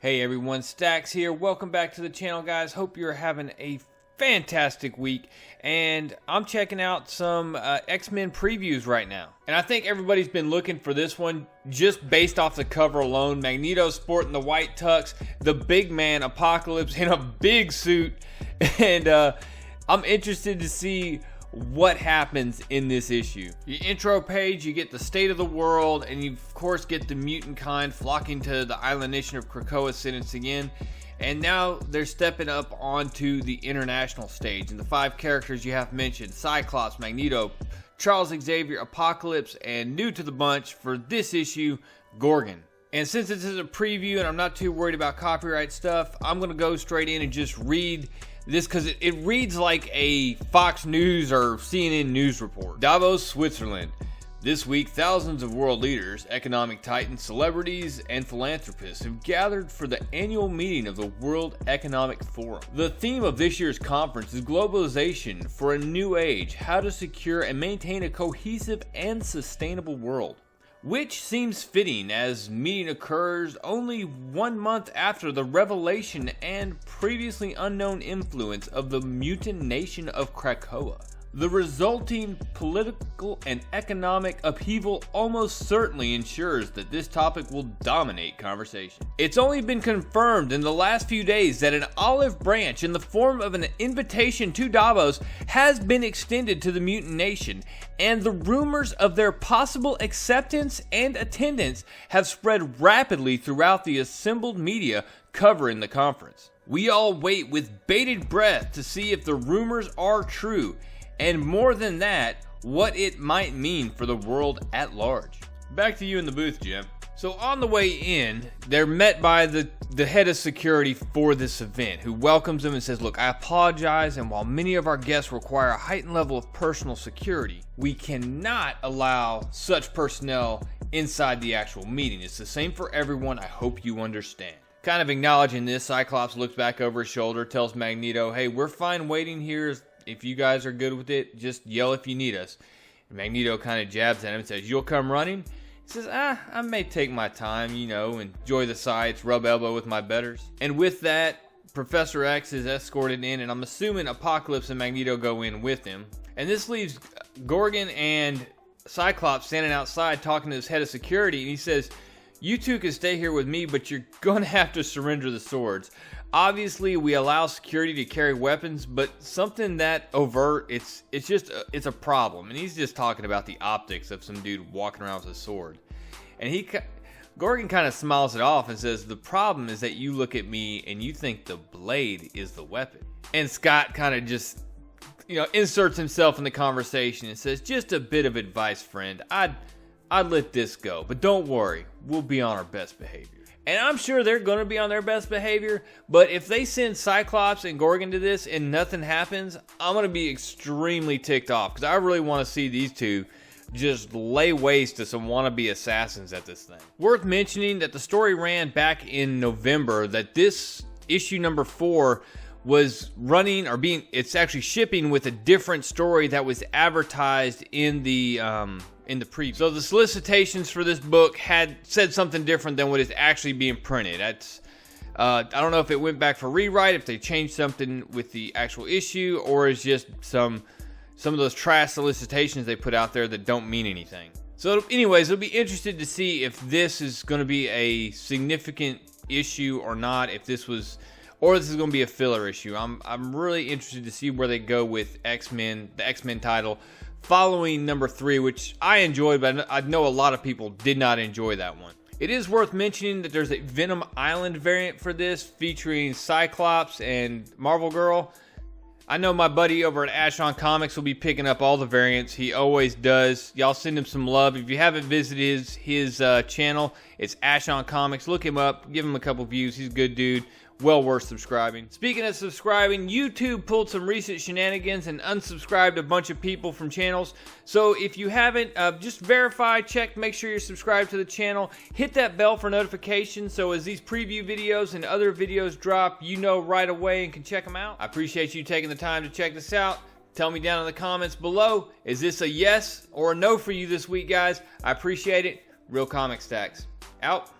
Hey everyone, Stacks here. Welcome back to the channel, guys. Hope you're having a fantastic week. And I'm checking out some Xmen previews right now. And I think everybody's been looking for this one just based off the cover alone. Magneto sporting the white tux, the big man Apocalypse in a big suit. And I'm interested to see what happens in this issue. Your intro page, you get the state of the world, and you of course get the mutant kind flocking to the island Nation of Krakoa sentencing in. And now they're stepping up onto the international stage, and the 5 characters you have mentioned: Cyclops, Magneto, Charles Xavier, Apocalypse, and new to the bunch for this issue, Gorgon. And since this is a preview and I'm not too worried about copyright stuff, I'm gonna go straight in and just read this because it reads like a Fox News or CNN news report. Davos, Switzerland. This week, thousands of world leaders, economic titans, celebrities, and philanthropists have gathered for the annual meeting of the World Economic Forum. The theme of this year's conference is globalization for a new age, how to secure and maintain a cohesive and sustainable world. Which seems fitting as meeting occurs only 1 month after the revelation and previously unknown influence of the mutant nation of Krakoa. The resulting political and economic upheaval almost certainly ensures that this topic will dominate conversation. It's only been confirmed in the last few days that an olive branch in the form of an invitation to Davos has been extended to the mutant nation, and the rumors of their possible acceptance and attendance have spread rapidly throughout the assembled media covering the conference. We all wait with bated breath to see if the rumors are true, and more than that, what it might mean for the world at large. Back to you in the booth, Jim. So on the way in, they're met by the head of security for this event, who welcomes them and says, look, I apologize, and while many of our guests require a heightened level of personal security, we cannot allow such personnel inside the actual meeting. It's the same for everyone. I hope you understand. Kind of acknowledging this, Cyclops looks back over his shoulder, tells Magneto, hey, we're fine waiting here. If you guys are good with it, just yell if you need us. And Magneto kind of jabs at him and says, you'll come running? He says, I may take my time, enjoy the sights, rub elbow with my betters. And with that, Professor X is escorted in, and I'm assuming Apocalypse and Magneto go in with him. And this leaves Gorgon and Cyclops standing outside talking to this head of security, and he says, you two can stay here with me, but you're going to have to surrender the swords. Obviously, we allow security to carry weapons, but something that overt, it's a problem. And he's just talking about the optics of some dude walking around with a sword. And Gorgon kind of smiles it off and says, the problem is that you look at me and you think the blade is the weapon. And Scott kind of just, inserts himself in the conversation and says, just a bit of advice, friend. I'd let this go, but don't worry, we'll be on our best behavior. And I'm sure they're going to be on their best behavior, but if they send Cyclops and Gorgon to this and nothing happens, I'm going to be extremely ticked off, because I really want to see these two just lay waste to some wannabe assassins at this thing. Worth mentioning that the story ran back in November, that this issue number 4 was running or it's actually shipping with a different story that was advertised in the preview. So the solicitations for this book had said something different than what is actually being printed. I don't know if it went back for rewrite, if they changed something with the actual issue, or it's just some of those trash solicitations they put out there that don't mean anything. So anyways, it'll be interesting to see if this is going to be a significant issue or not, if this is going to be a filler issue. I'm really interested to see where they go with Xmen, the Xmen title, following number 3, which I enjoyed, but I know a lot of people did not enjoy that one. It is worth mentioning that there's a Venom Island variant for this, featuring Cyclops and Marvel Girl. I know my buddy over at Ashon Comics will be picking up all the variants. He always does. Y'all send him some love. If you haven't visited his channel, it's Ashon Comics. Look him up. Give him a couple views. He's a good dude. Well worth subscribing. Speaking of subscribing, YouTube pulled some recent shenanigans and unsubscribed a bunch of people from channels. So if you haven't, just verify, check, make sure you're subscribed to the channel. Hit that bell for notifications so as these preview videos and other videos drop, you know right away and can check them out. I appreciate you taking the time to check this out. Tell me down in the comments below, is this a yes or a no for you this week, guys? I appreciate it. Real Comic Stacks. Out.